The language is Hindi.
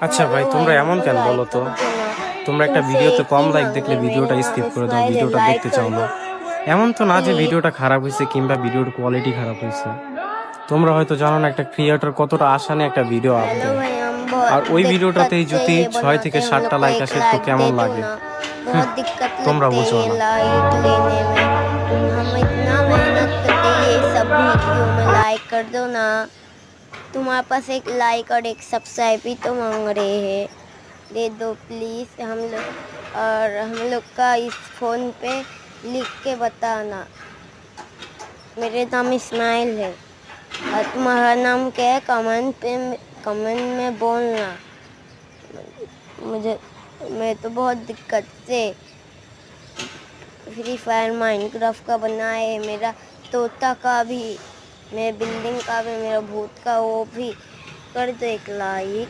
আচ্ছা ভাই, हेलो তোমরা भाई এমন हमको কেন বলো लाइक তো? कर दो ना। তোমরা একটা तुमसे ভিডিওতে एक কম ही লাইক দেখলে मांगेंगे, मेरा ভিডিওটা नाम স্কিপ করে দাও, इस्माइल है, ভিডিওটা लाइक দেখতে कर চাও না। दो এমন তো না যে प्लीज। ভিডিওটা খারাপ হয়েছে কিংবা ভিডিওর কোয়ালিটি খারাপ হয়েছে। তোমরা হয়তো জানো না একটা ক্রিয়েটর কতটা আশা নিয়ে একটা ভিডিও আপ हेलो দেয়। भाई हम আর बहुत ওই दिक्कत ভিডিওটাতেই से যদি ये 6 बनाते থেকে हैं, हम 7টা लोग को লাইক एक আসে তো लाइक কেমন दे दो লাগে? ना। बहुत दिक्कत তোমরা लगते है বুঝো ये না। लाइक लेने में। हम इतना मेहनत करते हैं ये सब वीडियो में, लाइक कर दो ना। तुम्हारे पास एक लाइक और एक सब्सक्राइब ही तो मांग रहे हैं, दे दो प्लीज़। हम लोग और हम लोग का इस फ़ोन पे लिख के बताना, मेरे नाम इस्माइल है और तुम्हारा नाम क्या है, कमेंट में बोलना। मुझे मैं तो बहुत दिक्कत से फ्री फायर माइनक्राफ्ट का बनाए है, मेरा तोता का भी, मेरे बिल्डिंग का भी, मेरा भूत का वो भी। कर दो एक लाइक।